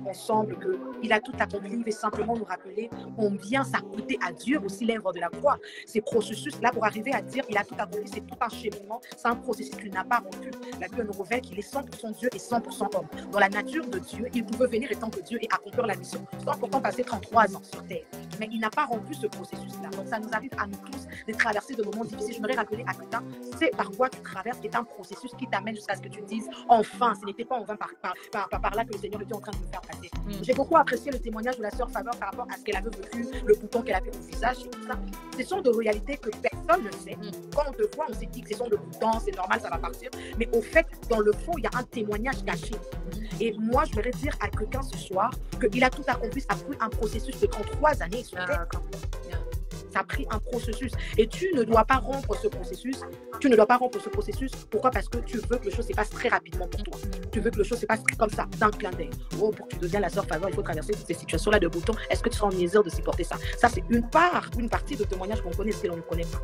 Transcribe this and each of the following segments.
ensemble qu'il a tout accompli. Il veut simplement nous rappeler combien ça coûtait à Dieu aussi l'œuvre de la croix. Ces processus-là, pour arriver à dire qu'il a tout accompli, c'est tout un cheminement, c'est un processus qu'il n'a pas rompu. La Bible nous révèle qu'il est 100% Dieu et 100% homme. Dans la nature de Dieu, il pouvait venir étant que Dieu et accomplir la mission, sans pourtant passer 33 ans sur terre. Mais il n'a pas rompu ce processus-là. Donc ça nous arrive à nous tous de traverser de moments difficiles. Je voudrais rappeler à quelqu'un, c'est par quoi tu traverses est un processus qui t'amène jusqu'à ce que tu dises enfin, ce n'était pas en vain par là que le Seigneur était en train de nous faire passer. J'ai beaucoup apprécié le témoignage de la sœur Faveur par rapport à ce qu'elle avait vécu, le bouton qu'elle avait au visage et tout ça. Ce sont de réalités que personne ne sait. Quand on te voit, on s'est dit que ce sont de boutons, c'est normal, ça va partir. Mais au fait, dans le fond, il y a un témoignage caché. Et moi, je voudrais dire à quelqu'un ce soir qu'il a tout accompli après un processus de 33 années sur terre. Ça a pris un processus. Et tu ne dois pas rompre ce processus. Tu ne dois pas rompre ce processus. Pourquoi? Parce que tu veux que les choses se passent très rapidement pour toi. Tu veux que les choses se passent comme ça, d'un clin d'œil. Oh, pour que tu deviennes la sœur Faveur, il faut traverser toutes ces situations-là de boutons. Est-ce que tu seras en mesure de supporter ça? Ça, c'est une partie de témoignage qu'on connaît, ce que l'on ne connaît pas.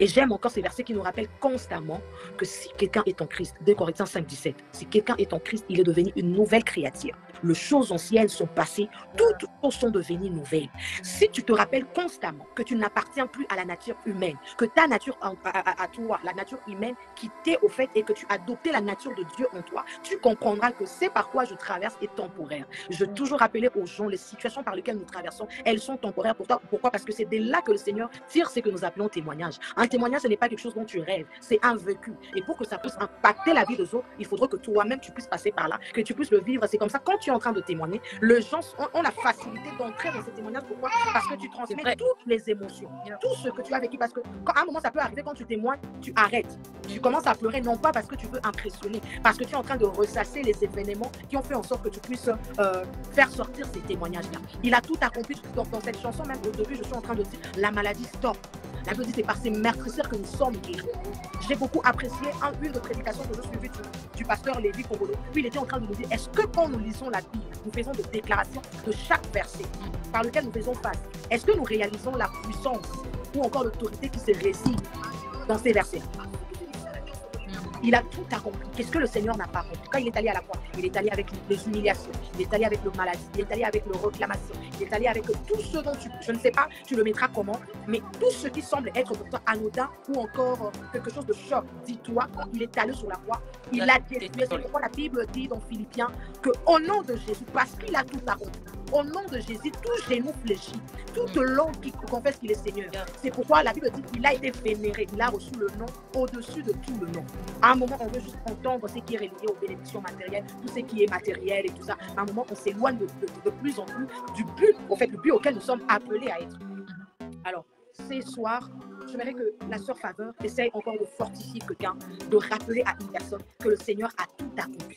Et j'aime encore ces versets qui nous rappellent constamment que si quelqu'un est en Christ, 2 Corinthiens 5, 17, si quelqu'un est en Christ, il est devenu une nouvelle créature. Les choses anciennes sont passées, toutes choses sont devenues nouvelles. Si tu te rappelles constamment que tu n'appartiens plus à la nature humaine, que ta nature à toi, la nature humaine qui t'est au fait et que tu as adopté la nature de Dieu en toi, tu comprendras que c'est par quoi je traverse est temporaire. Je veux toujours rappeler aux gens, les situations par lesquelles nous traversons, elles sont temporaires pour toi. Pourquoi? Parce que c'est de là que le Seigneur tire ce que nous appelons témoignage. Un témoignage, ce n'est pas quelque chose dont tu rêves, c'est un vécu. Et pour que ça puisse impacter la vie des autres, il faudra que toi-même, tu puisses passer par là, que tu puisses le vivre. C'est comme ça, quand tu es en train de témoigner, les gens ont la facilité d'entrer dans ces témoignages. Pourquoi? Parce que tu transmets toutes les émotions, tout ce que tu as vécu. Parce que à un moment, ça peut arriver, quand tu témoignes, tu arrêtes. Tu commences à pleurer, non pas parce que tu veux impressionner, parce que tu es en train de ressasser les événements qui ont fait en sorte que tu puisses faire sortir ces témoignages-là. Il a tout accompli. Donc, dans cette chanson, même au début, je suis en train de dire, la maladie stop. La Bible dit, c'est par ces meurtrisseurs que nous sommes guéris. J'ai beaucoup apprécié une de prédications que je suivais du pasteur Lévi Kongolo. Puis il était en train de nous dire, est-ce que quand nous lisons la Bible, nous faisons des déclarations de chaque verset par lequel nous faisons face, est-ce que nous réalisons la puissance ou encore l'autorité qui se réside dans ces versets? Il a tout accompli. Qu'est-ce que le Seigneur n'a pas accompli? Quand il est allé à la croix, il est allé avec les humiliations, il est allé avec le maladie, il est allé avec le réclamation, il est allé avec tout ce dont je ne sais pas, tu le mettras comment, mais tout ce qui semble être pour toi anodin ou encore quelque chose de choc, dis-toi, quand il est allé sur la croix, il a détruit. C'est pourquoi la Bible dit dans Philippiens qu'au nom de Jésus, parce qu'il a tout accompli, au nom de Jésus, tout genou fléchit, toute langue qui confesse qu'il est Seigneur. C'est pourquoi la Bible dit qu'il a été vénéré, il a reçu le nom au-dessus de tout le nom. À un moment, on veut juste entendre ce qui est relié aux bénédictions matérielles, tout ce qui est matériel et tout ça. À un moment, on s'éloigne de plus en plus du but, au fait, le but auquel nous sommes appelés à être. Alors, ce soir, j'aimerais que la sœur Faveur essaye encore de fortifier quelqu'un, de rappeler à une personne que le Seigneur a tout accompli.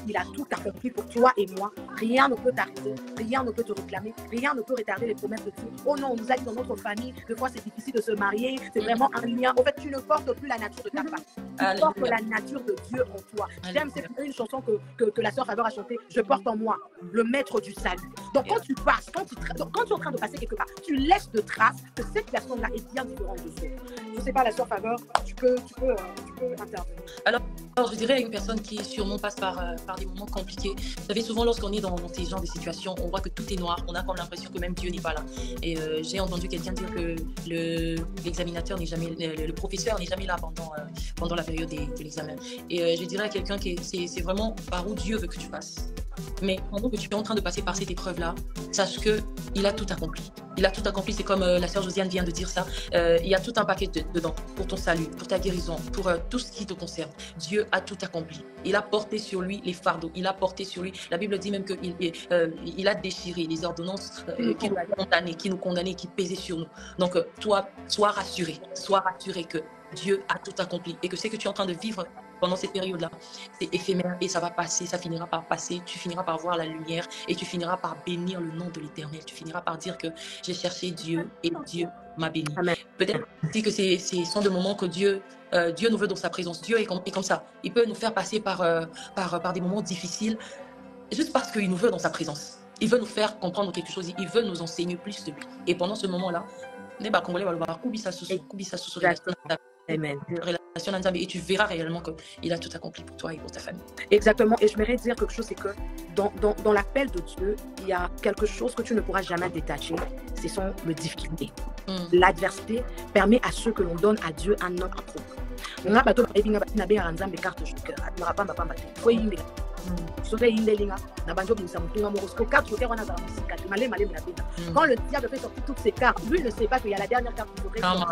Il a tout accompli pour toi et moi. Rien ne peut t'arrêter, rien ne peut te réclamer, rien ne peut retarder les promesses de Dieu. Oh non, on nous a dit dans notre famille, des fois c'est difficile de se marier, c'est vraiment un lien. En fait, tu ne portes plus la nature de ta femme, tu portes la nature de Dieu en toi. J'aime, c'est une chanson que la sœur Faveur a chantée, je porte en moi le maître du salut. Donc quand tu passes, quand tu es en train de passer quelque part, tu laisses de traces que cette personne-là est bien différente de toi. Je ne sais pas, la sœur Faveur, tu peux intervenir. Alors, je dirais à une personne qui sûrement passe par des moments compliqués. Vous savez, souvent lorsqu'on est dans ces genres de situations, on voit que tout est noir, on a comme l'impression que même Dieu n'est pas là. Et j'ai entendu quelqu'un dire que l'examinateur n'est jamais, le professeur n'est jamais là pendant la période de l'examen. Et je dirais à quelqu'un que c'est vraiment par où Dieu veut que tu passes. Mais pendant que tu es en train de passer par cette épreuve-là, sache qu'il a tout accompli. Il a tout accompli, c'est comme la sœur Josiane vient de dire ça. Il y a tout un paquet dedans pour ton salut, pour ta guérison, pour tout ce qui te concerne. Dieu a tout accompli. Il a porté sur lui les fardeaux. Il a porté sur lui. La Bible dit même qu'il a déchiré les ordonnances qui nous condamnaient, qui pesaient sur nous. Donc, toi, sois rassuré que Dieu a tout accompli et que ce que tu es en train de vivre pendant cette période-là, c'est éphémère et ça va passer, ça finira par passer, tu finiras par voir la lumière et tu finiras par bénir le nom de l'Éternel. Tu finiras par dire que j'ai cherché Dieu et Dieu m'a béni. Peut-être aussi que ce sont des moments que Dieu nous veut dans sa présence. Dieu est comme ça. Il peut nous faire passer par des moments difficiles juste parce qu'il nous veut dans sa présence. Il veut nous faire comprendre quelque chose, il veut nous enseigner plus de lui. Et pendant ce moment-là, Amen. relation ensemble et tu verras réellement qu'il a tout accompli pour toi et pour ta famille. Exactement. Et je m'aimerais dire quelque chose, c'est que dans l'appel de Dieu, il y a quelque chose que tu ne pourras jamais détacher. Ce sont les difficultés. L'adversité permet à ceux que l'on donne à Dieu un nom approprié. On a bateau na bien ensemble carte joker. Na rapamba pamba. Faut yinde. Sauver yinde linga. Na banjo bin samutunga morosco carte joker on a dans musique. Malé na bina. Quand le diable fait sortir toutes ses cartes, lui ne sait pas qu'il y a la dernière carte joker.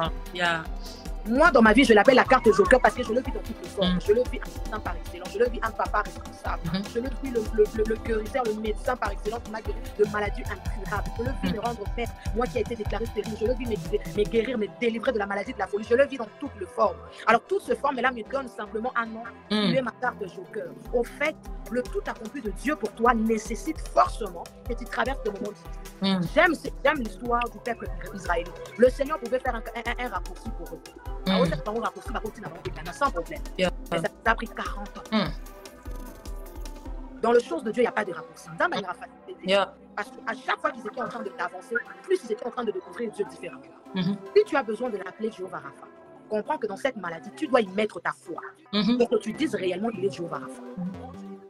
Moi, dans ma vie, je l'appelle la carte joker parce que je le vis dans toutes les formes. Je le vis un assistant par excellence. Je le vis un papa responsable. Je le vis le guérisseur, le médecin par excellence qui m'a guéri de maladies incurables. Je le vis me rendre père, moi qui a été déclaré stérile. Je le vis me guérir, me délivrer de la maladie de la folie. Je le vis dans toutes les formes. Alors, toutes ces formes-là me donnent simplement un nom. Tu es ma carte joker. Au fait, le tout accompli de Dieu pour toi nécessite forcément que tu traverses des moments difficiles. J'aime l'histoire du peuple israélien. Le Seigneur pouvait faire un raccourci pour eux. Sans problème. Mais ça a pris 40 ans. Dans les choses de Dieu, il n'y a pas de raccourci. Parce qu'à chaque fois qu'ils étaient en train d'avancer, plus ils étaient en train de découvrir Dieu différemment. Si tu as besoin de l'appeler Jéhovah Rapha, comprends que dans cette maladie, tu dois y mettre ta foi pour que tu dises réellement qu'il est Jéhovah Rapha.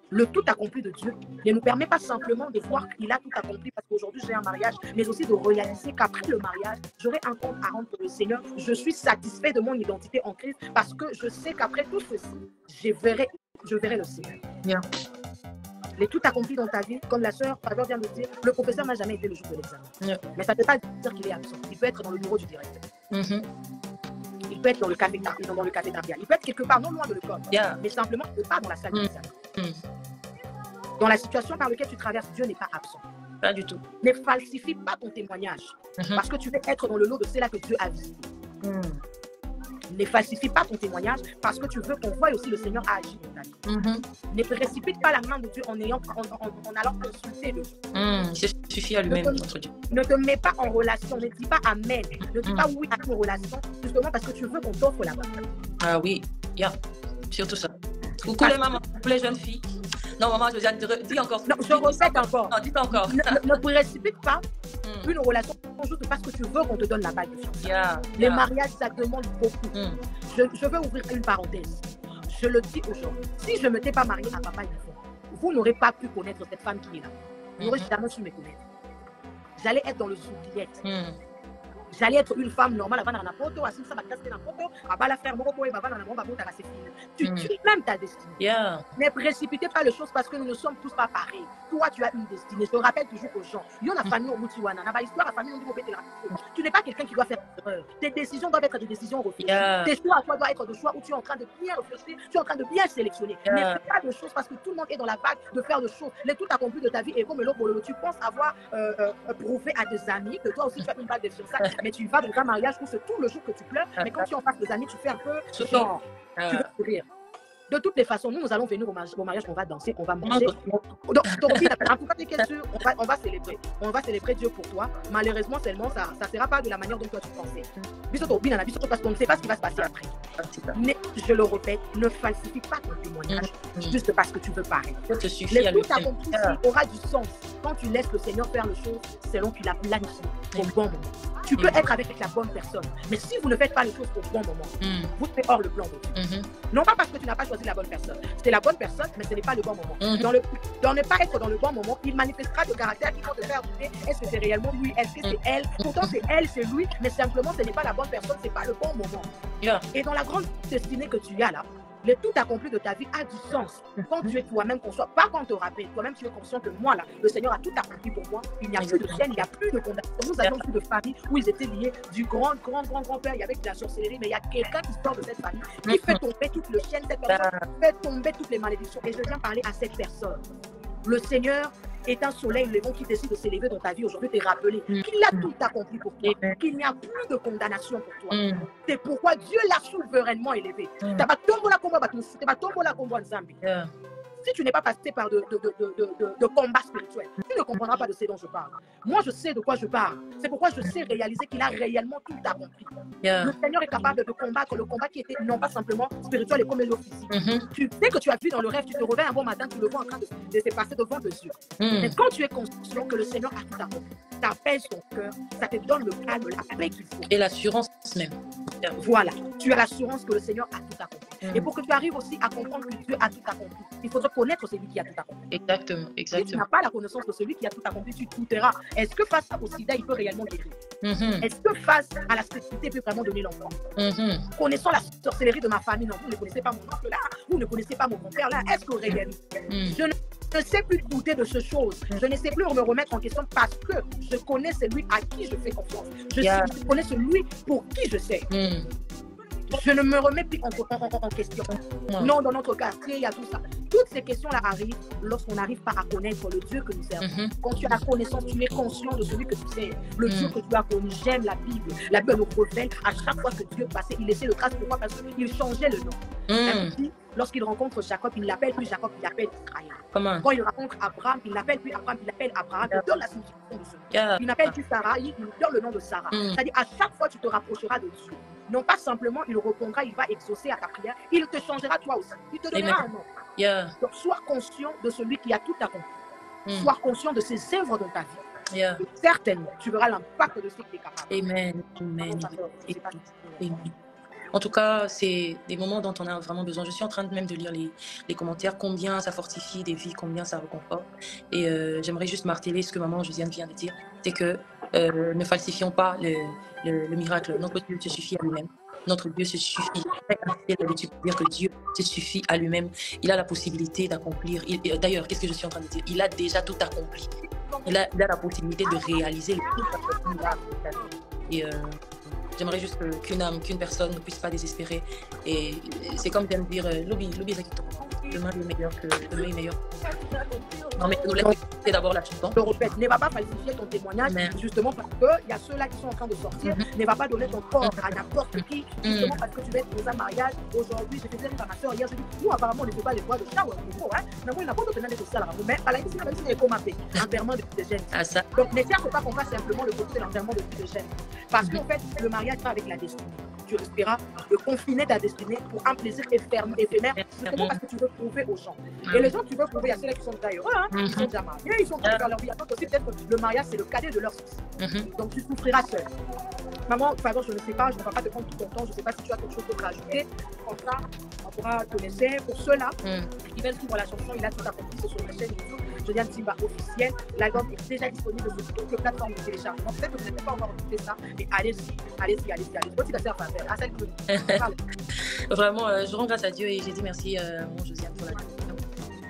Le tout accompli de Dieu ne nous permet pas simplement de voir qu'il a tout accompli parce qu'aujourd'hui j'ai un mariage, mais aussi de réaliser qu'après le mariage, j'aurai un compte à rendre pour le Seigneur. Je suis satisfait de mon identité en Christ parce que je sais qu'après tout ceci, je verrai le Seigneur. Les tout accompli dans ta vie, comme la sœur Faveur vient de dire, le professeur n'a jamais été le jour de l'examen. Mais ça ne veut pas dire qu'il est absent. Il peut être dans le bureau du directeur. Il peut être dans le cafétéria, il peut être quelque part non loin de l'école, mais simplement pas dans la salle d'examen. Dans la situation par laquelle tu traverses, Dieu n'est pas absent. Pas du tout. Ne falsifie pas ton témoignage parce que tu veux être dans le lot de ceux-là que Dieu a visité. Ne falsifie pas ton témoignage parce que tu veux qu'on voie aussi le Seigneur agir dans ta vie. Ne précipite pas la main de Dieu en allant consulter le Dieu. Il se suffit à lui-même, notre Dieu. Ne te mets pas en relation, ne dis pas amen, ne dis pas oui à une relation, justement parce que tu veux qu'on t'offre la bonne. Ah oui, surtout ça. Coucou les mamans, coucou les jeunes filles. Non, maman, je dis encore. Non, je répète encore. Non, dis encore. Ne précipite pas une relation juste parce que tu veux qu'on te donne la bague de fiançailles. Les mariages, ça demande beaucoup. Je veux ouvrir une parenthèse. Je le dis aujourd'hui. Si je ne m'étais pas mariée à papa Yvon, vous n'aurez pas pu connaître cette femme qui est là. Vous n'aurez jamais su me connaître. J'allais être dans le oubliettes. J'allais être une femme normale avant dans la photo, assise ça va casser dans la photo, à la faire mon repos et va dans la bombe à monter à la séfine. Tu tues même ta destinée. Ne précipitez pas les choses parce que nous ne sommes tous pas pareils. Toi, tu as une destinée. Je rappelle toujours aux gens. Il y a une famille au Moutiwana. Dans l'histoire, la famille, on dit tu n'es pas quelqu'un qui doit faire erreur. Tes décisions doivent être des décisions réfléchies. Tes choix à toi doivent être des choix où tu es en train de bien réfléchir, tu es en train de bien sélectionner. Ne fais pas de choses parce que tout le monde est dans la vague de faire des choses. Les tout accompli de ta vie et comme le tu penses avoir prouvé à tes amis que toi aussi tu as une bague de fiançailles. Mais tu vas dans un mariage où c'est tout le jour que tu pleures, mais quand tu en passes des amis, tu fais un peu genre, tu veux sourire. De toutes les façons, nous allons venir au mariage, on va danser, on va manger. Donc, en tout cas, on va célébrer. On va célébrer Dieu pour toi. Malheureusement, seulement, ça ne sera pas de la manière dont toi tu pensais. Parce qu'on ne sait pas ce qui va se passer après. Mais, je le répète, ne falsifie pas ton témoignage juste parce que tu veux parler. Le tout accompli aura du sens quand tu laisses le Seigneur faire les choses selon qu'il a planifié au bon moment. Tu peux être avec la bonne personne, mais si vous ne faites pas les choses au bon moment, vous êtes hors le plan de Dieu. Non pas parce que tu n'as pas choisi la bonne personne. C'est la bonne personne, mais ce n'est pas le bon moment. Dans ne pas être dans le bon moment, il manifestera des caractères qui vont te faire douter. Est-ce que c'est réellement lui? Est-ce que c'est elle? Pourtant, c'est elle, c'est lui, mais simplement, ce n'est pas la bonne personne, ce n'est pas le bon moment. Et dans la grande destinée que tu as là, le tout accompli de ta vie a du sens. Quand tu es toi-même conscient, pas quand on te rappelle, toi-même tu es conscient que moi là, le Seigneur a tout accompli pour moi. Il n'y a plus de chaîne, il n'y a plus de condamnation. Nous avons plus de famille où ils étaient liés du grand-père, il y avait de la sorcellerie, mais il y a quelqu'un qui sort de cette famille, qui fait tomber toute le chaîne, cette personne fait tomber toutes les malédictions. Et je viens parler à cette personne. Le Seigneur est un soleil levant qui décide de s'élever dans ta vie aujourd'hui, t'es rappelé qu'il a tout accompli pour toi, qu'il n'y a plus de condamnation pour toi. C'est pourquoi Dieu l'a souverainement élevé. Si tu n'es pas passé par de combats spirituels, tu ne comprendras pas de ce dont je parle. Moi, je sais de quoi je parle. C'est pourquoi je sais réaliser qu'il a réellement tout accompli. Le Seigneur est capable de combattre le combat qui était non pas simplement spirituel et comme le physique. Tu sais que tu as vu dans le rêve, tu te réveilles un bon matin, tu le vois en train de se passer devant tes yeux. Mais quand tu es conscient que le Seigneur a tout accompli, ça apaise ton cœur, ça te donne le calme, la paix qu'il faut. Et l'assurance même. Voilà, tu as l'assurance que le Seigneur a tout accompli. Et pour que tu arrives aussi à comprendre que Dieu a tout accompli, il faudra connaître celui qui a tout accompli. Exactement, exactement. Si tu n'as pas la connaissance de celui qui a tout accompli, tu douteras. Est-ce que face au sida, il peut réellement guérir? Est-ce que face à la stérilité, il peut vraiment donner l'enfant? Connaissant la sorcellerie de ma famille, non, vous ne connaissez pas mon oncle là, vous ne connaissez pas mon grand-père là, est-ce que réellement? Je ne sais plus douter de ce chose. Je ne sais plus me remettre en question parce que je connais celui à qui je fais confiance. Je connais celui pour qui je sais. Je ne me remets plus en question. Non, dans notre quartier, il y a tout ça. Toutes ces questions-là arrivent lorsqu'on n'arrive pas à connaître le Dieu que nous servons. Quand tu as la connaissance, tu es conscient de celui que tu sais. Le Dieu que tu as connu, j'aime la Bible. La Bible nous révèle à chaque fois que Dieu passait, il laissait le trace. Pourquoi? Parce qu'il changeait le nom. Lorsqu'il rencontre Jacob, il ne l'appelle plus Jacob, il l'appelle Israël. Quand il rencontre Abraham, il l'appelle plus Abraham, il l'appelle Abraham. Il donne la signification de ce nom. Il n'appelle plus Sarah, il donne le nom de Sarah. C'est-à-dire, à chaque fois, tu te rapprocheras de Dieu. Non pas simplement, il répondra, il va exaucer à ta prière, il te changera toi aussi. Il te donnera un nom. Donc, sois conscient de celui qui a tout accompli. Sois conscient de ses œuvres dans ta vie. Et certainement, tu verras l'impact de ce qu'il est capable. Amen. En tout cas, c'est des moments dont on a vraiment besoin. Je suis en train même de lire les commentaires, combien ça fortifie des vies, combien ça réconforte. Et j'aimerais juste marteler ce que maman Josiane vient de dire, c'est que ne falsifions pas le miracle. Notre Dieu se suffit à lui-même. Notre Dieu se suffit. Dire que Dieu se suffit à lui-même. Il a la possibilité d'accomplir. D'ailleurs, qu'est-ce que je suis en train de dire? Il a déjà tout accompli. Il a la possibilité de réaliser tout qu'il a. Et j'aimerais juste qu'une âme, qu'une personne ne puisse pas désespérer. Et c'est comme vient de dire Lobby demain est meilleur que demain est meilleur. Non, mais nous laissons d'abord la chanson. Je répète, ne va pas falsifier ton témoignage, justement parce qu'il y a ceux-là qui sont en train de sortir. Ne va pas donner ton corps à n'importe qui, justement parce que tu vas être dans un mariage. Aujourd'hui, je faisais à ma soeur hier, je dis, nous apparemment, on ne fait pas les voix de chat ou il n'a pas de tenant de ça là. Mais à la limite, c'est comme un enterrement de vie de jeunes. Donc, ne cherche pas qu'on fasse simplement le côté de l'enterrement de vie de jeunes. Parce qu'en fait, le mariage va avec la destinée. Tu risqueras de confiner ta destinée pour un plaisir éphémère, justement parce que tu veux prouver aux gens. Et les gens que tu veux prouver, il y a ceux-là qui sont déjà heureux, ils sont déjà mariés, ils sont prêts à faire leur vie. Attends, aussi peut-être que le mariage, c'est le cadet de leur souci. Donc tu souffriras seul. Maman, par exemple, je ne sais pas, je ne vais pas te prendre tout ton temps, je ne sais pas si tu as quelque chose d'autre à ajouter. Comme ça, on pourra te laisser. Pour ceux-là qui veulent suivre la chanson, il a tout accompli, c'est sur la chaîne YouTube. Josiane Timba officielle. L'album est déjà disponible sur toutes les plateformes de téléchargement. Peut-être que vous n'avez pas encore écouté ça, mais allez-y. Vraiment, je rends grâce à Dieu et j'ai dit merci à mon Josiane pour la question.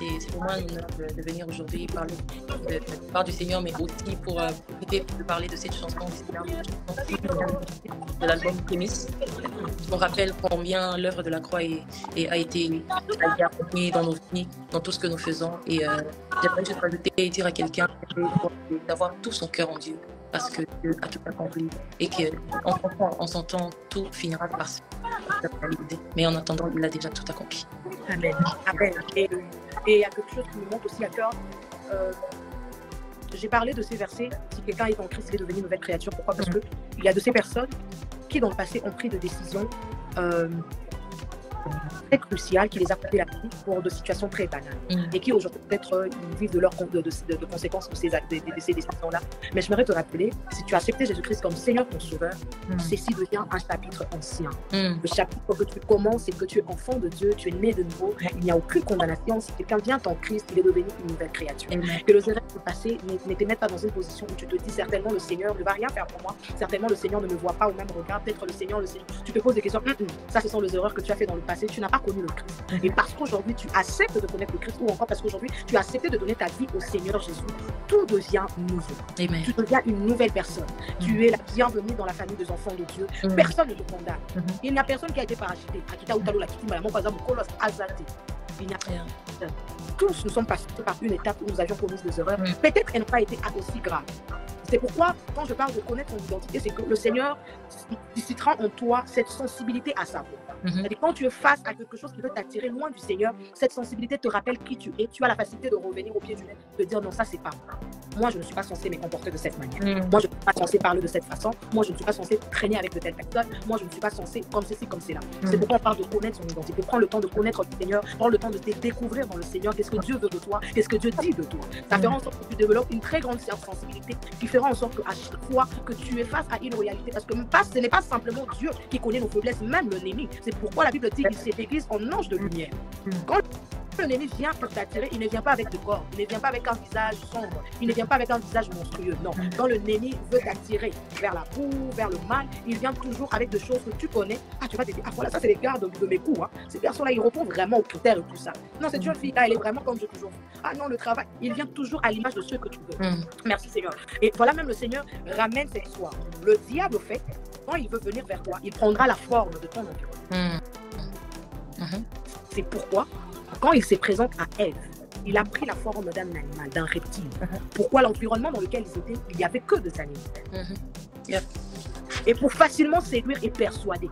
Et c'est pour moi un honneur de venir aujourd'hui parler du Seigneur, mais aussi pour profiter de parler de cette chanson de l'album Thémis. On rappelle combien l'œuvre de la croix a été accompagnée dans nos vies, dans tout ce que nous faisons. Et j'aimerais juste rajouter et dire à quelqu'un d'avoir tout son cœur en Dieu, parce que Dieu a tout accompli et qu'en son temps, tout finira par se réaliser. Mais en attendant, il a déjà tout accompli. Amen. Amen. Et il y a quelque chose qui me monte aussi à cœur. J'ai parlé de ces versets. Si quelqu'un est en Christ, il est devenu une nouvelle créature. Pourquoi? Parce qu'il y a de ces personnes qui, dans le passé, ont pris des décisions très cruciales qui les a coûté la vie pour de situations très banales et qui aujourd'hui peut-être vivent de conséquences de ces décisions-là. Mais je voudrais te rappeler, si tu as accepté Jésus-Christ comme Seigneur ton Sauveur, ceci devient un chapitre ancien. Le chapitre que tu commences, c'est que tu es enfant de Dieu, tu es né de nouveau, il n'y a aucune condamnation. Si quelqu'un vient en Christ, il est devenu une nouvelle créature. Que le erreur du passé ne te mette pas dans une position où tu te dis certainement le Seigneur ne va rien faire pour moi, certainement le Seigneur ne me voit pas au même regard, peut-être le Seigneur, tu te poses des questions, ça ce sont les erreurs que tu as fait dans le passé, tu n'as pas connu le Christ. Et parce qu'aujourd'hui tu acceptes de connaître le Christ, ou encore parce qu'aujourd'hui tu as accepté de donner ta vie au Seigneur Jésus, tout devient nouveau. Amen. Tu deviens une nouvelle personne. Tu es la bienvenue dans la famille des enfants de Dieu. Personne ne te condamne. Il n'y a personne qui a été parachuté. Il n'y a rien. Tous nous sommes passés par une étape où nous avions commis des erreurs. Peut-être qu'elles n'ont pas été aussi graves. C'est pourquoi, quand je parle de connaître son identité, c'est que le Seigneur suscitera en toi cette sensibilité à sa voix. C'est-à-dire, quand tu es face à quelque chose qui veut t'attirer loin du Seigneur, cette sensibilité te rappelle qui tu es. Tu as la facilité de revenir au pied du nez, de dire non, ça, c'est pas moi. Moi, je ne suis pas censé me comporter de cette manière. Moi, je ne suis pas censé parler de cette façon. Moi, je ne suis pas censé traîner avec de telles personnes. Moi, je ne suis pas censé comme ceci, comme cela. C'est pourquoi on parle de connaître son identité. Prends le temps de connaître le Seigneur. Prends le temps de te découvrir dans le Seigneur. Qu'est-ce que Dieu veut de toi? Qu'est-ce que Dieu dit de toi? Ça fera en sorte que tu développes une très grande sensibilité qui fera en sorte qu'à chaque fois que tu es face à une réalité, parce que ce n'est pas simplement Dieu qui connaît nos faiblesses, même l'ennemi. C'est pourquoi la Bible dit qu'il s'est déguisé en ange de lumière. Quand l'ennemi vient pour t'attirer, il ne vient pas avec le corps, il ne vient pas avec un visage sombre, il ne vient pas avec un visage monstrueux. Non, quand l'ennemi veut t'attirer vers la boue, vers le mal, il vient toujours avec des choses que tu connais. Ah, tu vas te dire, ah voilà, ça c'est les gardes de mes coups. Hein. Ces personnes-là, ils répondent vraiment aux critères et tout ça. Non, cette jeune fille-là, elle est vraiment comme j'ai toujours vu. Ah non, le travail, il vient toujours à l'image de ce que tu veux. Merci Seigneur. Et voilà, même le Seigneur ramène cette histoire. Le diable, au fait, quand il veut venir vers toi, il prendra la forme de ton environnement. C'est pourquoi, quand il se présente à Ève, il a pris la forme d'un animal, d'un reptile. Pourquoi l'environnement dans lequel ils étaient, il n'y avait que des animaux. Et pour facilement séduire et persuader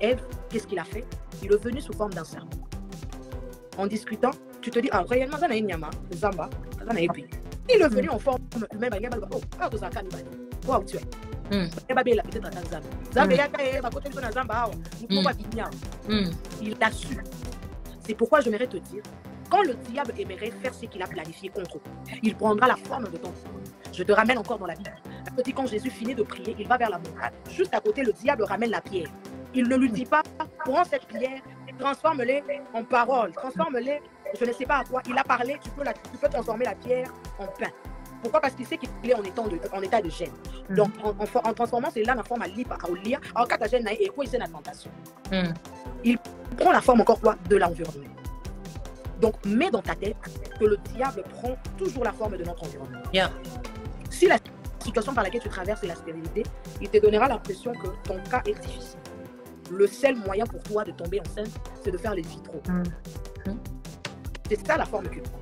Ève, qu'est-ce qu'il a fait? Il est venu sous forme d'un serpent. En discutant, tu te dis, ah, réellement, ça n'a pas de Zamba, ça n'a pas. Il est venu en forme humaine, il y a oh, tu es. Il a su. C'est pourquoi j'aimerais te dire, quand le diable aimerait faire ce qu'il a planifié contre toi, il prendra la forme de ton corps. Je te ramène encore dans la Bible. Quand Jésus finit de prier, il va vers la montagne. Juste à côté, le diable ramène la pierre. Il ne lui dit pas, prends cette pierre, transforme-les en paroles, transforme-les, je ne sais pas à quoi. Il a parlé, tu peux transformer la pierre en pain. Pourquoi? Parce qu'il sait qu'il est en état de gêne. Donc, en transformant cela en forme à lipa, à olia, en cas de gêne, et quoi, il sait la tentation. Il prend la forme encore quoi de l'environnement. Donc, mets dans ta tête que le diable prend toujours la forme de notre environnement. Si la situation par laquelle tu traverses est la stérilité, il te donnera l'impression que ton cas est difficile. Le seul moyen pour toi de tomber enceinte, c'est de faire les vitraux. C'est ça la forme qu'il prend.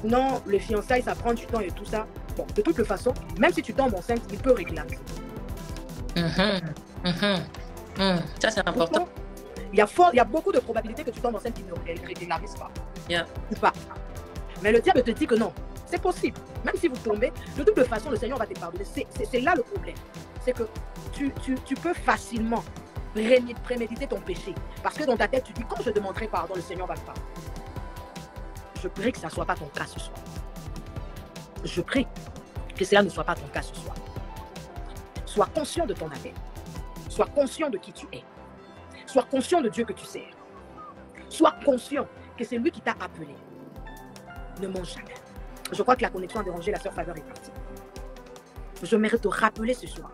Non, les fiançailles, ça prend du temps et tout ça. Bon, de toute façon, même si tu tombes enceinte, il peut réclamer. Ça, c'est important. Il y a beaucoup de probabilités que tu tombes enceinte qui ne régularisent pas. Ou pas. Mais le diable te dit que non, c'est possible. Même si vous tombez, de toute façon, le Seigneur va te pardonner. C'est là le problème. C'est que tu peux facilement préméditer ton péché. Parce que dans ta tête, tu dis, quand je demanderai pardon, le Seigneur va le pardonner. Je prie que ça ne soit pas ton cas ce soir. Je prie que cela ne soit pas ton cas ce soir. Sois conscient de ton appel. Sois conscient de qui tu es. Sois conscient de Dieu que tu sers. Sois conscient que c'est lui qui t'a appelé. Ne mens jamais. Je crois que la connexion a dérangé, la sœur Faveur est partie. Je mérite te rappeler ce soir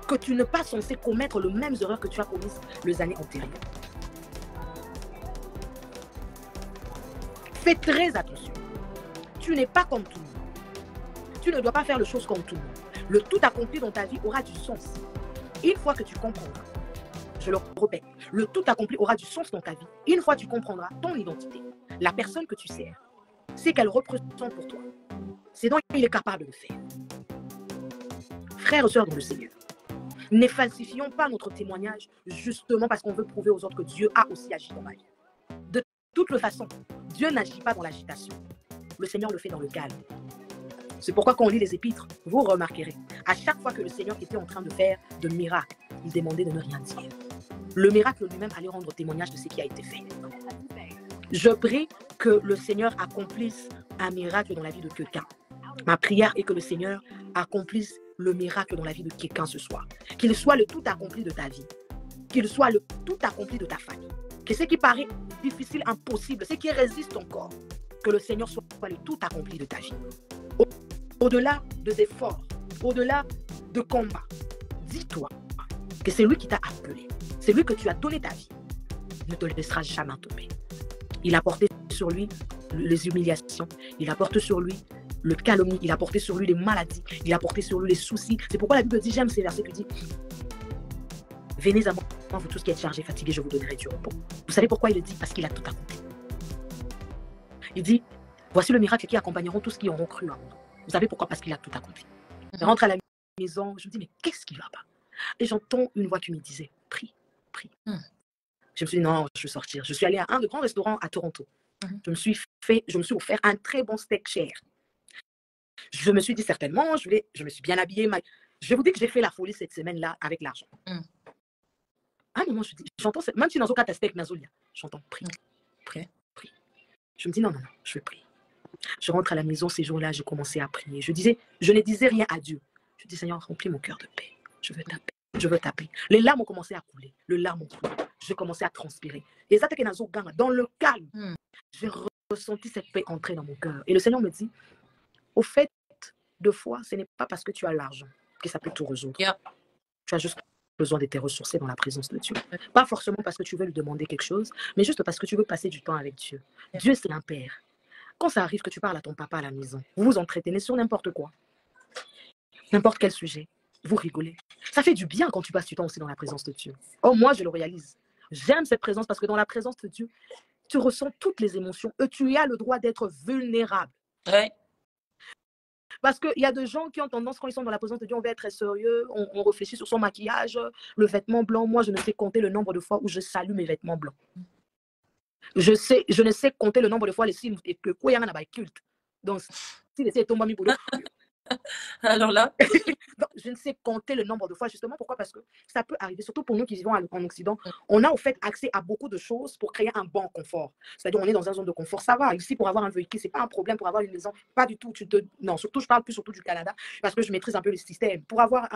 que tu n'es pas censé commettre les mêmes erreurs que tu as commises les années antérieures. Fais très attention. Tu n'es pas comme tout le monde. Tu ne dois pas faire les choses comme tout le monde. Le tout accompli dans ta vie aura du sens. Une fois que tu comprendras, je le répète, le tout accompli aura du sens dans ta vie. Une fois que tu comprendras ton identité, la personne que tu sers, c'est qu'elle représente pour toi. C'est donc il est capable de faire. Frères et sœurs dans le Seigneur, ne falsifions pas notre témoignage justement parce qu'on veut prouver aux autres que Dieu a aussi agi dans ma vie. De toute façon, Dieu n'agit pas dans l'agitation. Le Seigneur le fait dans le calme. C'est pourquoi quand on lit les épîtres, vous remarquerez, à chaque fois que le Seigneur était en train de faire de miracles, il demandait de ne rien dire. Le miracle lui-même allait rendre témoignage de ce qui a été fait. Je prie que le Seigneur accomplisse un miracle dans la vie de quelqu'un. Ma prière est que le Seigneur accomplisse le miracle dans la vie de quelqu'un ce soir. Qu'il soit le tout accompli de ta vie. Qu'il soit le tout accompli de ta famille. Que ce qui paraît difficile, impossible, ce qui résiste encore, que le Seigneur soit le tout accompli de ta vie. Au-delà des efforts, au-delà de combats, dis-toi que c'est lui qui t'a appelé. C'est lui que tu as donné ta vie. Il ne te laissera jamais tomber. Il a porté sur lui les humiliations. Il a porté sur lui le calomnie. Il a porté sur lui les maladies. Il a porté sur lui les soucis. C'est pourquoi la Bible dit, j'aime ces versets qui dit, venez à moi, vous tous qui êtes chargés, fatigués, je vous donnerai du repos. Vous savez pourquoi il le dit? Parce qu'il a tout accompli. Il dit, voici le miracle qui accompagneront tous qui auront cru en moi. Vous savez pourquoi? Parce qu'il a tout accompli. Je rentre à la maison, je me dis, mais qu'est-ce qui va pas? Et j'entends une voix qui me disait, prie, prie. Je me suis dit, non, je vais sortir. Je suis allée à un de grands restaurants à Toronto. Je me suis offert un très bon steak cher. Je me suis dit, certainement, je me suis bien habillée. Je vous dis que j'ai fait la folie cette semaine-là avec l'argent. À un moment, je dis, j'entends, même si dans un cas, steak, j'entends, prie, prie, prie. Je me dis, non, non, non, je vais prier. Je rentre à la maison ces jours-là, j'ai commencé à prier. Je ne disais rien à Dieu. Je dis, Seigneur, remplis mon cœur de paix. Je veux ta paix. Je veux ta paix. Les larmes ont commencé à couler. Les larmes ont coulé. J'ai commencé à transpirer. Et ça, dans le calme, j'ai ressenti cette paix entrer dans mon cœur. Et le Seigneur me dit, au fait, de foi, ce n'est pas parce que tu as l'argent que ça peut tout résoudre. Tu as juste besoin de te ressourcer dans la présence de Dieu. Pas forcément parce que tu veux lui demander quelque chose, mais juste parce que tu veux passer du temps avec Dieu. Dieu, c'est un père. Quand ça arrive que tu parles à ton papa à la maison, vous vous entretenez sur n'importe quoi, n'importe quel sujet, vous rigolez. Ça fait du bien quand tu passes du temps aussi dans la présence de Dieu. Oh, moi, je le réalise. J'aime cette présence parce que dans la présence de Dieu, tu ressens toutes les émotions et tu as le droit d'être vulnérable. Ouais. Parce qu'il y a des gens qui ont tendance, quand ils sont dans la présence de Dieu, on veut être très sérieux, on réfléchit sur son maquillage, le vêtement blanc. Moi, je ne sais compter le nombre de fois où je salue mes vêtements blancs. Je ne sais compter le nombre de fois les signes que quoi y en a culte. Donc, si les tombent mi boulot. Alors là, donc, je ne sais compter le nombre de fois, justement. Pourquoi? Parce que ça peut arriver, surtout pour nous qui vivons en Occident. On a au fait accès à beaucoup de choses pour créer un bon confort. C'est-à-dire, on est dans une zone de confort. Ça va. Ici, pour avoir un véhicule, ce n'est pas un problème. Pour avoir une maison, pas du tout. Non, surtout, je parle plus surtout du Canada parce que je maîtrise un peu le système. Pour avoir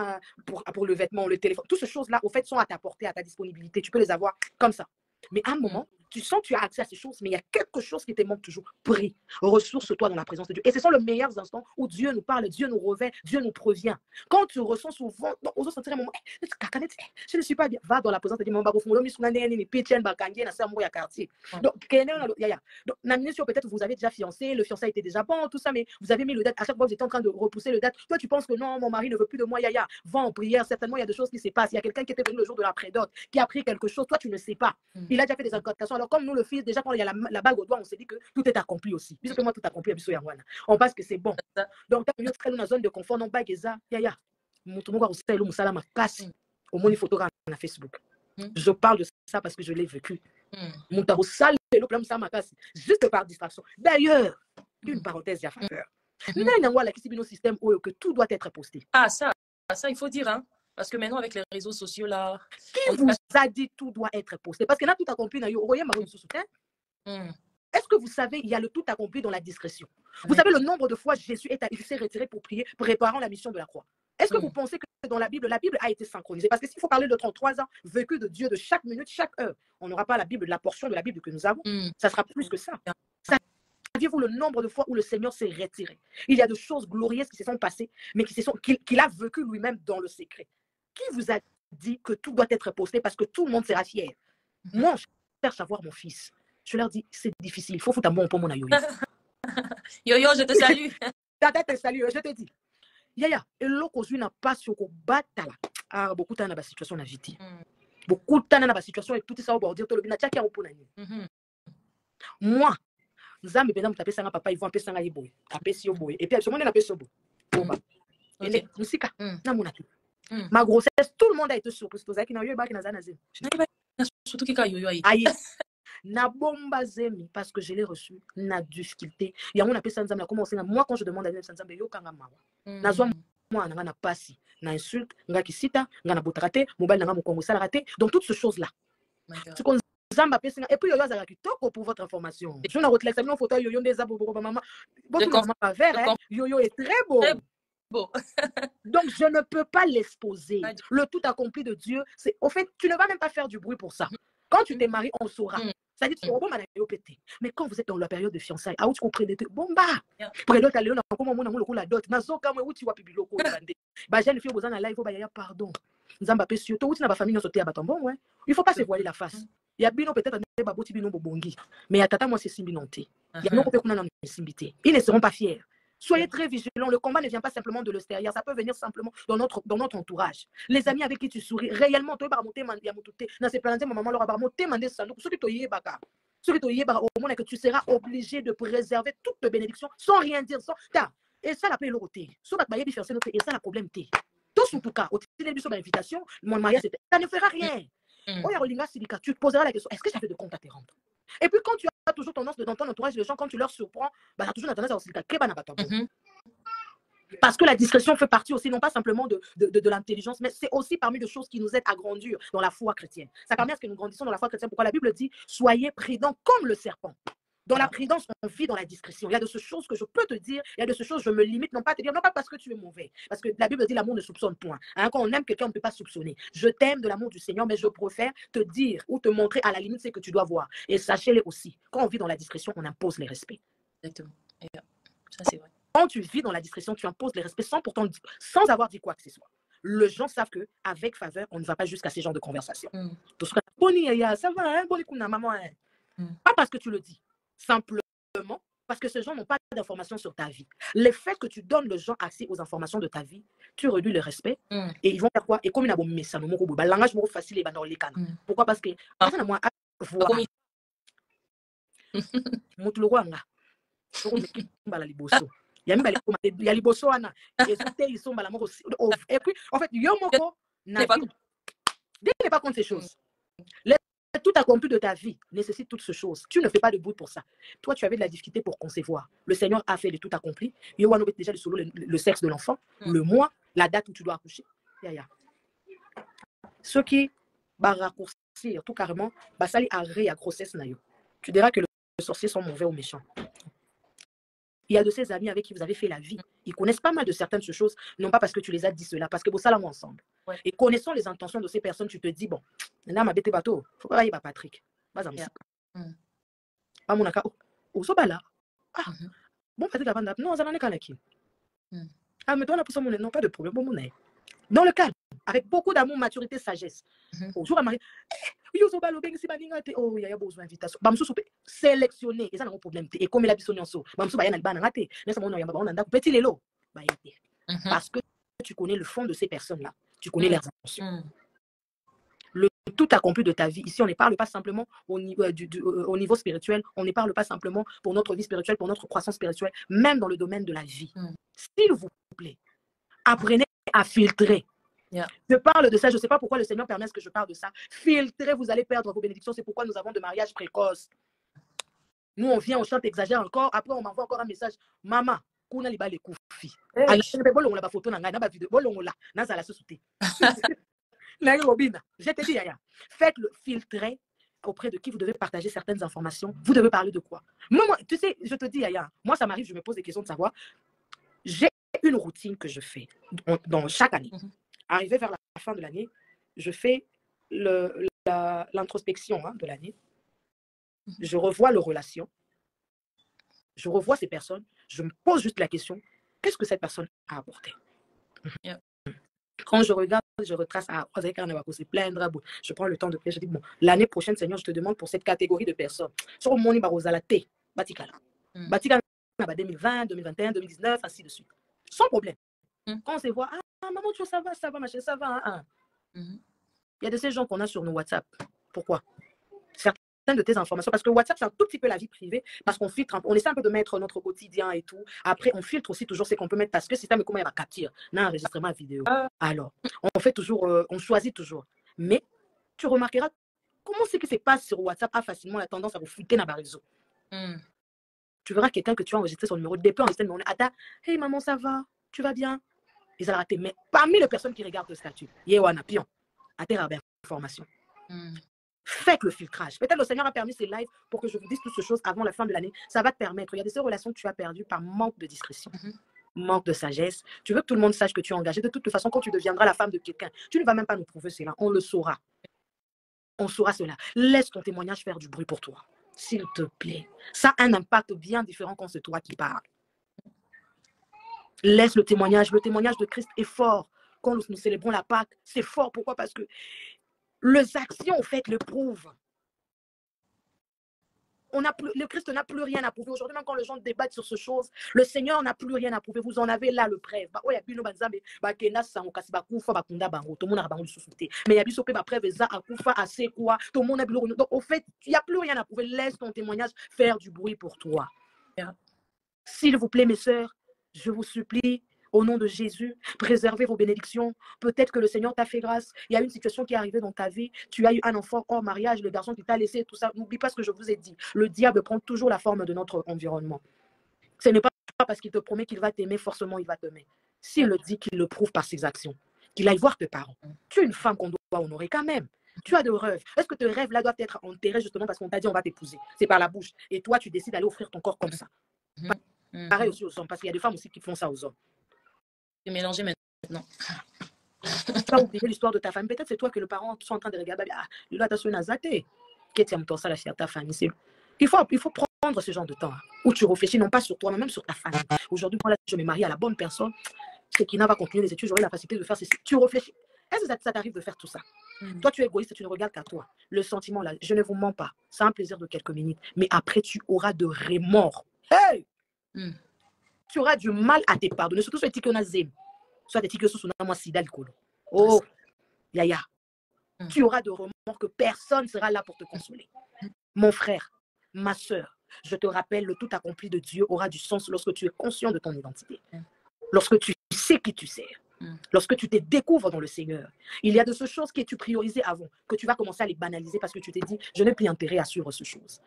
pour le vêtement, le téléphone, toutes ces choses-là, au fait, sont à ta portée, à ta disponibilité. Tu peux les avoir comme ça. Mais à un moment, tu sens que tu as accès à ces choses, mais il y a quelque chose qui te manque toujours. Prie, ressource-toi dans la présence de Dieu. Et ce sont les meilleurs instants où Dieu nous parle, Dieu nous revêt, Dieu nous prévient. Quand tu ressens souvent, ose sentir un moment, je ne suis pas bien, va dans la présence de Dieu. Donc, peut-être vous avez déjà fiancé, le fiancé était déjà bon, tout ça, mais vous avez mis le date. À chaque fois, vous êtes en train de repousser le date. Toi, tu penses que non, mon mari ne veut plus de moi, Yaya. Va en prière. Certainement, il y a des choses qui se passent. Il y a quelqu'un qui était venu le jour de la prédote, qui a pris quelque chose. Toi, tu ne sais pas. Il a déjà fait des incantations. Alors, comme nous, le fils, déjà, quand il y a la bague au doigt, on s'est dit que tout est accompli aussi. Puisque moi, tout est accompli, on pense que c'est bon. Donc, dans une zone de confort, non, bague, Yaya. Au moins, il faut sur Facebook. Je parle de ça parce que je l'ai vécu. Juste par distraction. D'ailleurs, une parenthèse, il y a peur. Système que tout doit être posté. Ah, ça, il faut dire, hein. Parce que maintenant, avec les réseaux sociaux, là... Qui vous a dit tout doit être posté? Parce que là, tout accompli, est-ce que vous savez, il y a le tout accompli dans la discrétion. Vous savez le nombre de fois Jésus s'est retiré pour prier, préparant la mission de la croix. Est-ce que vous pensez que dans la Bible a été synchronisée? Parce que s'il faut parler de 33 ans vécu de Dieu de chaque minute, chaque heure, on n'aura pas la Bible, la portion de la Bible que nous avons. Ça sera plus que ça. Saviez-vous le nombre de fois où le Seigneur s'est retiré? Il y a de choses glorieuses qui se sont passées, mais qu'il a vécu lui-même dans le secret. Qui vous a dit que tout doit être posté parce que tout le monde sera fier? Moi, je cherche à voir mon fils. Je leur dis, c'est difficile. Il faut foutre un bon pour mon aïe. Yo, je te salue. Tata te salue, je te dis. Yaya, et l'occasion n'a pas sur le batala. Ah, beaucoup de temps dans la situation agitée. Beaucoup de temps dans la situation et tout ça au bord dire tout le bien. Tiens, pour moi, nous avons besoin de taper ça papa, ils vont appeler ça un boy. Appeler si boy. Et puis, je m'en appelle ça boy. Et musika, na mon atout. Ma grossesse, tout le monde a été surpris. C'est ça qui n'a eu pas qui n'a pas nazé. Surtout qu'il y a yo yo. Aïe. Na bomba zemi parce que je l'ai reçu na difficulté il y a on appelle ça nzambe a commencé moi quand je demande à nzambe yo kanga mawa na zwa moi na pasi na insulte nga kisita nga na botrate mobile na mokongo sala raté donc toutes ces choses là c'est qu'on nzambe appelle ça et puis yo yo za kitoko pour votre information je na retla examiner photo yo yo ndeza bobo maman bon maman pas vert yo yo est très beau. Bon. Donc, je ne peux pas l'exposer. Le tout accompli de Dieu, c'est au fait, tu ne vas même pas faire du bruit pour ça. Quand tu t'es marié, on saura. Ça dit, mais quand vous êtes dans la période de fiançailles, ah, vous comprenez, bon, bah, pardon. Il ne faut pas se voiler la face. Il y a peut-être mais à tata, moi, c'est simbinonté. Ils ne seront pas fiers. Soyez très vigilants. Le combat ne vient pas simplement de l'extérieur. Ça peut venir simplement dans notre entourage. Les amis avec qui tu souris, réellement, tu seras obligé de préserver toutes les bénédictions sans rien dire. et ça la paix l'autre. So va bailler faire et ça la problème té. Tout en tout cas, au télé sur l'invitation, mon mariage c'était ça ne fera rien. Oh ya rolinga silika, tu te poseras la question, est-ce que j'avais de compte à te rendre? Et puis quand tu as toujours tendance dans ton entourage, les gens quand tu leur surprends, bah tu as toujours tendance à silika, keba na bato. Parce que la discrétion fait partie aussi, non pas simplement de l'intelligence, mais c'est aussi parmi les choses qui nous aident à grandir dans la foi chrétienne. Ça permet à ce que nous grandissons dans la foi chrétienne. Pourquoi la Bible dit, soyez prudents comme le serpent. Dans la prudence, on vit dans la discrétion. Il y a de ces choses que je peux te dire, il y a de ces choses que je me limite, non pas à te dire, non pas parce que tu es mauvais. Parce que la Bible dit, l'amour ne soupçonne point. Hein, quand on aime quelqu'un, on ne peut pas soupçonner. Je t'aime de l'amour du Seigneur, mais je préfère te dire ou te montrer à la limite ce que tu dois voir. Et sachez-le aussi, quand on vit dans la discrétion, on impose les respects. Exactement. Ça, c'est vrai. Quand tu vis dans la discrétion, tu imposes les respects sans avoir dit quoi que ce soit. Les gens savent qu'avec faveur, on ne va pas jusqu'à ces genres de conversations. Donc, ça va, hein, maman, hein. Pas parce que tu le dis, simplement parce que ces gens n'ont pas d'informations sur ta vie. Le fait que tu donnes aux gens accès aux informations de ta vie, tu réduis le respect et ils vont faire quoi? Et comme il y a un langage facile, pourquoi? Parce que et puis, en fait, n'est pas contre ces choses. Tout accompli de ta vie nécessite toutes ces choses. Tu ne fais pas de bruit pour ça. Toi, tu avais de la difficulté pour concevoir. Le Seigneur a fait de tout accompli. Il y a déjà le sexe de l'enfant, le mois, la date où tu dois accoucher. Ce qui va raccourcir tout carrément, ça lui arrête à grossesse. Tu diras que les sorciers sont mauvais ou méchants. Il y a de ces amis avec qui vous avez fait la vie. Ils connaissent pas mal de certaines choses, non pas parce que tu les as dit cela, parce que vous allez ensemble. Ouais. Et connaissant les intentions de ces personnes, tu te dis, bon, là, ma bête bateau, il faut pas aller à Patrick. Pas mon accord. Où sont là? Ah, bon, Patrick, non, ça n'en est qu'un qui. Ah, mais toi, on a pour ça, non, pas de problème, bon, mon dans le cadre, avec beaucoup d'amour, maturité, sagesse. Bonjour à Marie. Oh, il y a besoin d'invitation. Sélectionner, et ça n'a pas de problème. Et comme il a besoin de ça, parce que tu connais le fond de ces personnes-là. Tu connais leurs intentions. Le tout accompli de ta vie. Ici, on ne parle pas simplement au niveau spirituel. On ne parle pas simplement pour notre vie spirituelle, pour notre croissance spirituelle, même dans le domaine de la vie. S'il vous plaît, apprenez à filtrer. Je parle de ça, je ne sais pas pourquoi le Seigneur permet que je parle de ça. Filtrez, vous allez perdre vos bénédictions. C'est pourquoi nous avons de mariages précoces. Nous, on vient, on chante, exagère encore. Après, on m'envoie encore un message. Maman, qu'on a les balles les coups. Je te dis, faites-le filtrer auprès de qui vous devez partager certaines informations. Vous devez parler de quoi? Moi, tu sais, je te dis, moi, ça m'arrive, je me pose des questions de savoir. J'ai une routine que je fais dans chaque année. Arrivé vers la fin de l'année, je fais l'introspection de l'année. Je revois les relations. Je revois ces personnes. Je me pose juste la question, qu'est-ce que cette personne a apporté? Quand je regarde, je retrace, se plaindre, je prends le temps de prier, je dis, bon, l'année prochaine, Seigneur, je te demande pour cette catégorie de personnes. Sur mon Barosalate, Batikala. Batikala, 2020, 2021, 2019, ainsi de suite. Sans problème. Quand on se voit, ah, maman, ça va, ma chérie, ça va. Il y a de ces gens qu'on a sur nos WhatsApp. Pourquoi? Certaines de tes informations, parce que WhatsApp, c'est un tout petit peu la vie privée, parce qu'on filtre, on essaie un peu de mettre notre quotidien et tout. Après, on filtre aussi toujours ce qu'on peut mettre, parce que c'est ça, mais comment il va capturer un enregistrement vidéo. Alors, on fait toujours, on choisit toujours. Mais tu remarqueras comment ce qui se passe sur WhatsApp a facilement la tendance à vous fuiter dans le réseau. Tu verras quelqu'un que tu as enregistré son numéro, depuis enregistré le numéro, attends, hey maman, ça va, tu vas bien? Ils ont raté. Mais parmi les personnes qui regardent le statut, il y a un pion à terre d'information. Faites le filtrage. Peut-être le Seigneur a permis ces lives pour que je vous dise toutes ces choses avant la fin de l'année. Ça va te permettre. Il y a des relations que tu as perdues par manque de discrétion, manque de sagesse. Tu veux que tout le monde sache que tu es engagé. De toute façon, quand tu deviendras la femme de quelqu'un, tu ne vas même pas nous prouver cela. On le saura. On saura cela. Laisse ton témoignage faire du bruit pour toi. S'il te plaît. Ça a un impact bien différent quand c'est toi qui parles. Laisse le témoignage. Le témoignage de Christ est fort. Quand nous célébrons la Pâque, c'est fort. Pourquoi? Parce que les actions, en fait, le prouvent. Le Christ n'a plus rien à prouver. Aujourd'hui, même quand les gens débattent sur ce chose, le Seigneur n'a plus rien à prouver. Vous en avez là le preuve. Mais il y a donc, au fait, il n'y a plus rien à prouver. Laisse ton témoignage faire du bruit pour toi. S'il vous plaît, mes sœurs, Je vous supplie, au nom de Jésus, préservez vos bénédictions. Peut-être que le Seigneur t'a fait grâce. Il y a une situation qui est arrivée dans ta vie. Tu as eu un enfant hors mariage, le garçon qui t'a laissé, tout ça. N'oublie pas ce que je vous ai dit. Le diable prend toujours la forme de notre environnement. Ce n'est pas parce qu'il te promet qu'il va t'aimer, forcément il va t'aimer. S'il le dit, qu'il le prouve par ses actions. Qu'il aille voir tes parents. Tu es une femme qu'on doit honorer quand même. Tu as de rêves. Est-ce que tes rêves là doivent être enterrés justement parce qu'on t'a dit on va t'épouser? C'est par la bouche. Et toi, tu décides d'aller offrir ton corps comme ça. Pareil aussi aux hommes, parce qu'il y a des femmes aussi qui font ça aux hommes. C'est mélangé maintenant. Tu as oublié l'histoire de ta famille. Peut-être c'est toi que le parent sont en train de regarder. Ah, il a ta zaté. Qu'est-ce que ça là chez ta famille? Il faut prendre ce genre de temps où tu réfléchis non pas sur toi, mais même sur ta famille. Aujourd'hui, moi, là, je me marie à la bonne personne. C'est qui va continuer les études, j'aurai la facilité de faire ceci. Tu réfléchis. Est-ce que ça t'arrive de faire tout ça? Toi, tu es égoïste, tu ne regardes qu'à toi. Le sentiment, là, je ne vous mens pas. C'est un plaisir de quelques minutes. Mais après, tu auras de remords. Hey! Tu auras du mal à te pardonner. Surtout sur les tickets, on a zém. Soit des tickets, sur moi, sida, le colo. Oh, yaya. Tu auras de remords que personne ne sera là pour te consoler. Mon frère, ma soeur, je te rappelle, le tout accompli de Dieu aura du sens lorsque tu es conscient de ton identité. Lorsque tu sais qui tu sers. Lorsque tu te découvres dans le Seigneur. Il y a de ces choses que tu priorisais avant, que tu vas commencer à les banaliser parce que tu t'es dit, je n'ai plus intérêt à suivre ces choses.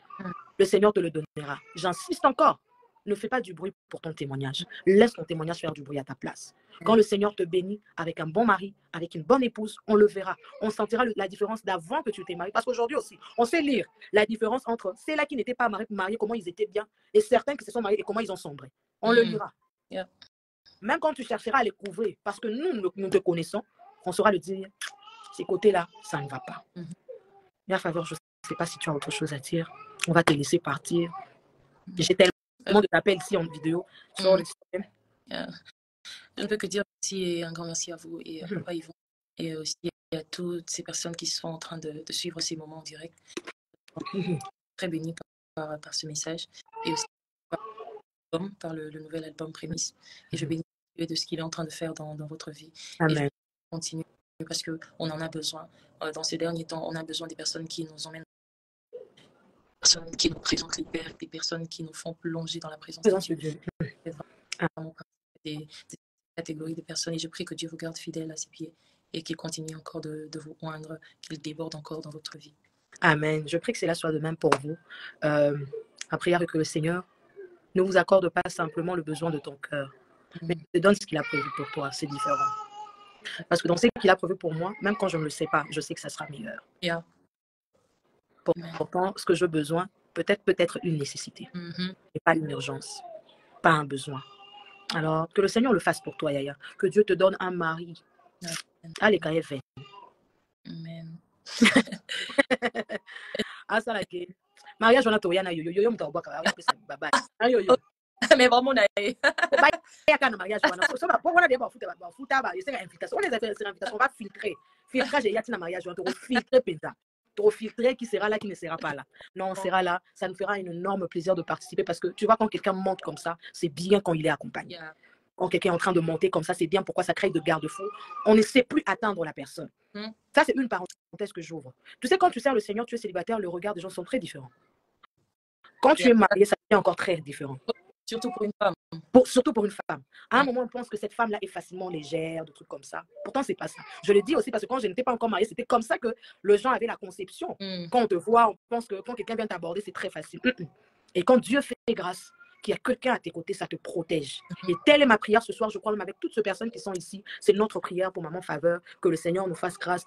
Le Seigneur te le donnera. J'insiste encore. Ne fais pas du bruit pour ton témoignage. Laisse ton témoignage faire du bruit à ta place. Quand le Seigneur te bénit avec un bon mari, avec une bonne épouse, on le verra. On sentira la différence d'avant que tu t'es marié. Parce qu'aujourd'hui aussi, on sait lire la différence entre ceux-là qui n'étaient pas mariés, comment ils étaient bien, et certains qui se sont mariés et comment ils ont sombré. On le lira. Même quand tu chercheras à les couvrir, parce que nous te connaissons, on saura le dire, ces côtés-là, ça ne va pas. Mais à faveur, je ne sais pas si tu as autre chose à dire. On va te laisser partir. J'ai tellement d'appels ici en vidéo sur le système. Je ne peux que dire merci et un grand merci à vous et à Yvon. Et aussi à toutes ces personnes qui sont en train de suivre ces moments en direct. Très béni par ce message. Et aussi par le nouvel album Prémisse. Et je bénis Dieu de ce qu'il est en train de faire dans votre vie. Amen. Et je continue parce qu'on en a besoin. Dans ces derniers temps, on a besoin des personnes qui nous emmènent, des personnes qui nous présentent les pères, des personnes qui nous font plonger dans la présence de Dieu. Des catégories de personnes. Et je prie que Dieu vous garde fidèle à ses pieds et qu'il continue encore de vous oindre, qu'il déborde encore dans votre vie. Amen. Je prie que cela soit de même pour vous. La prière que le Seigneur ne vous accorde pas simplement le besoin de ton cœur, mais il te donne ce qu'il a prévu pour toi. C'est différent. Parce que dans ce qu'il a prévu pour moi, même quand je ne le sais pas, je sais que ça sera meilleur. Pourtant, ce que j'ai besoin, peut-être une nécessité, et pas une urgence, pas un besoin. Alors, que le Seigneur le fasse pour toi, Yaya. Que Dieu te donne un mari. Allez, quand il est Amen. Ah, ça, là, mariage, on a tout. Yana, yo, yo, bye bye. Mais vraiment, on va filtrer. Filtrage, il y a un mariage, on va filtrer Penta. Trop filtré, qui sera là, qui ne sera pas là. Non, on sera là. Ça nous fera un énorme plaisir de participer parce que tu vois, quand quelqu'un monte comme ça, c'est bien quand il est accompagné. Quand quelqu'un est en train de monter comme ça, c'est bien. Pourquoi ça crée de garde-fous? On ne sait plus atteindre la personne. Ça, c'est une parenthèse que j'ouvre. Tu sais, quand tu sers le Seigneur, tu es célibataire, le regard des gens sont très différents. Quand tu es marié, ça devient encore très différent. Surtout pour une femme. Surtout pour une femme. À un moment, on pense que cette femme-là est facilement légère, des trucs comme ça. Pourtant, c'est pas ça. Je le dis aussi parce que quand je n'étais pas encore mariée, c'était comme ça que les gens avaient la conception. Quand on te voit, on pense que quand quelqu'un vient t'aborder, c'est très facile. Et quand Dieu fait grâce, qu'il y a quelqu'un à tes côtés, ça te protège. Et telle est ma prière ce soir, je crois même avec toutes ces personnes qui sont ici, c'est notre prière pour Maman Faveur, que le Seigneur nous fasse grâce.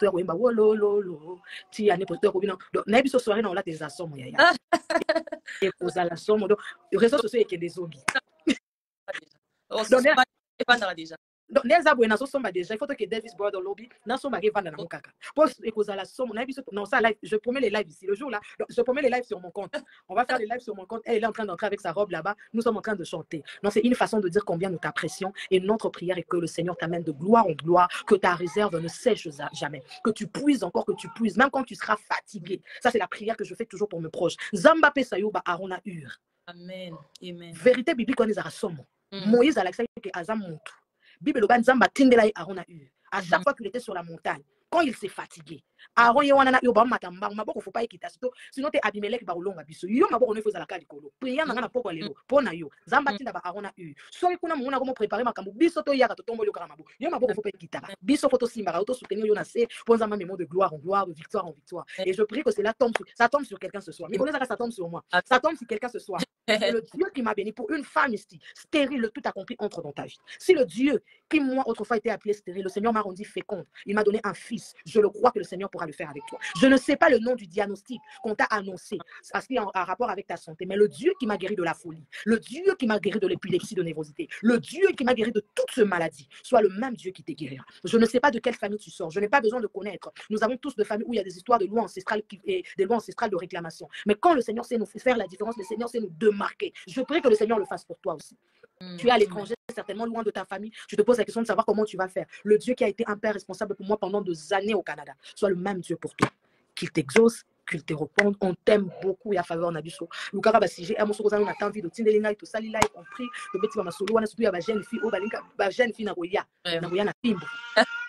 Donc, les abonnés na somba déjà. Il faut que Davis Brother Lobby na somba vendre na mukaka. Parce que la somme, on a vu non ça live. Je promets les lives ici le jour là. Je promets les lives sur mon compte. On va faire les lives sur mon compte. Elle est en train d'entrer avec sa robe là-bas. Nous sommes en train de chanter. Non, c'est une façon de dire combien nous t'apprécions et notre prière est que le Seigneur t'amène de gloire en gloire, que ta réserve ne sèche jamais, que tu puises encore, que tu puises, même quand tu seras fatigué. Ça c'est la prière que je fais toujours pour mes proches. Zamba pe sayuba arona ur. Amen. Amen. Vérité biblique on est à somme. Moïse a l'accès que azam montu. Bible Nzamba tindela Aaron a eu. À chaque fois qu'il était sur la montagne, quand il s'est fatigué, Aaron ye wana na yo ba matamba maboko faut pas ekita sinon te Abimelech ba olonga biso yo maboko ne fozala ka likolo priya na ngana poko lelo pona yo zamba tinda ba Aaron na u so kuna mona ko mo préparer makambo biso to yaka to tombo yo kaka maboko yo maboko faut pas ekita biso faut to simba auto soutenir yo na se ponza ma mémoire de gloire en gloire de victoire en victoire et je prie que cela tombe sur quelqu'un ce soir mais connais ça tombe sur moi ça tombe sur quelqu'un ce soir. Le Dieu qui m'a béni pour une femme ici, stérile, tout accompli entre dans ta vie. Si le Dieu qui, moi, autrefois était appelé stérile, le Seigneur m'a rendu féconde, il m'a donné un fils, je le crois que le Seigneur pourra le faire avec toi. Je ne sais pas le nom du diagnostic qu'on t'a annoncé, parce qu'il y a un rapport avec ta santé, mais le Dieu qui m'a guéri de la folie, le Dieu qui m'a guéri de l'épilepsie, de névrosité, le Dieu qui m'a guéri de toute cette maladie, soit le même Dieu qui te guérira. Je ne sais pas de quelle famille tu sors, je n'ai pas besoin de connaître. Nous avons tous de familles où il y a des histoires de lois ancestrales et des lois ancestrales de réclamation. Mais quand le Seigneur sait nous faire la différence, le Seigneur sait nous démarquer. Je prie que le Seigneur le fasse pour toi aussi. Tu es à l'étranger, certainement loin de ta famille. Tu te poses la question de savoir comment tu vas faire. Le Dieu qui a été un père responsable pour moi pendant des années au Canada, soit le même Dieu pour toi. Qu'il t'exauce, qu'il te réponde. On t'aime beaucoup et à faveur Nabiso. Lukara basije, à mon soeur, on a envie de tindelinga, tout ça, il a compris. Le petit mama solo, on a surtout la jeune fille, la jeune fille Nagoya, Nagoya na Pimbo,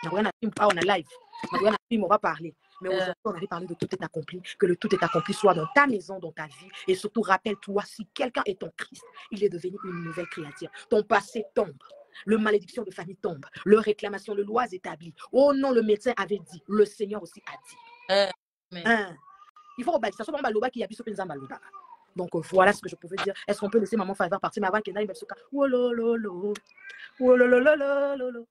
Nagoya na Pimbo, on a live, Nagoya na Pimbo, on va parler. Mais aujourd'hui, on avait parlé de tout est accompli, que le tout est accompli soit dans ta maison, dans ta vie. Et surtout, rappelle-toi, si quelqu'un est en Christ, il est devenu une nouvelle créature. Ton passé tombe. Le malédiction de famille tombe. Le réclamation de lois établie. Oh non, le médecin avait dit. Le Seigneur aussi a dit. Il faut rebattre. Ça soit Baloba qui a vu ce que Baloba. Donc voilà ce que je pouvais dire. Est-ce qu'on peut laisser maman Favre partir? Mais avant qu'elle aille, oh lolo. Oh lolo.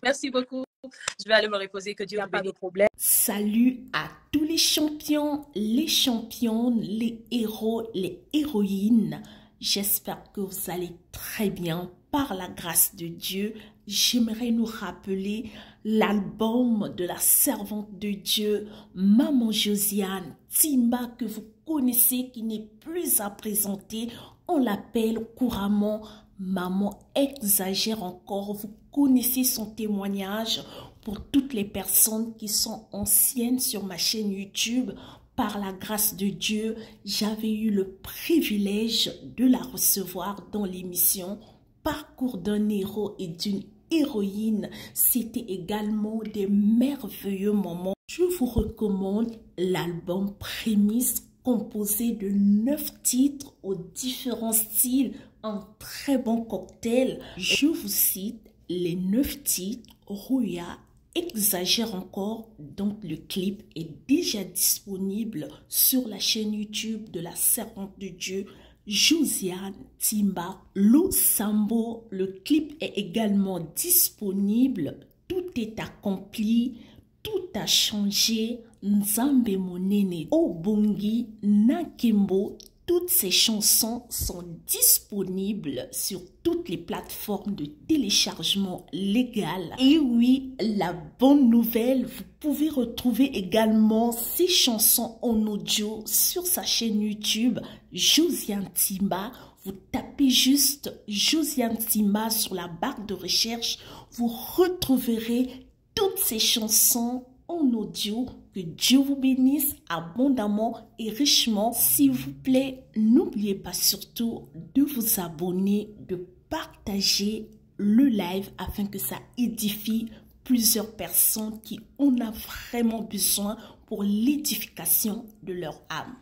Merci beaucoup. Je vais aller me reposer. Que Dieu vous bénisse. Salut à tous les champions, les championnes, les héros, les héroïnes. J'espère que vous allez très bien. Par la grâce de Dieu, j'aimerais nous rappeler l'album de la servante de Dieu, Maman Josiane Timba, que vous connaissez, qui n'est plus à présenter. On l'appelle couramment Maman Exagère encore. Vous connaissez son témoignage. Pour toutes les personnes qui sont anciennes sur ma chaîne YouTube, par la grâce de Dieu, j'avais eu le privilège de la recevoir dans l'émission Parcours d'un héros et d'une héroïne. C'était également des merveilleux moments. Je vous recommande l'album Prémisse, composé de 9 titres aux différents styles, un très bon cocktail. Je vous cite les 9 titres. Rouya, Exagère encore, donc le clip est déjà disponible sur la chaîne YouTube de la servante de Dieu, Josiane Timba. Lo Sambo, le clip est également disponible. Tout est accompli, tout a changé. Nzambe Monene, Obongi, Nakimbo, toutes ces chansons sont disponibles sur toutes les plateformes de téléchargement légal. Et oui, la bonne nouvelle, vous pouvez retrouver également ces chansons en audio sur sa chaîne YouTube, Josiane Timba. Vous tapez juste Josiane Timba sur la barre de recherche, vous retrouverez toutes ces chansons en audio. Que Dieu vous bénisse abondamment et richement. S'il vous plaît, n'oubliez pas surtout de vous abonner, de partager le live afin que ça édifie plusieurs personnes qui en ont vraiment besoin pour l'édification de leur âme.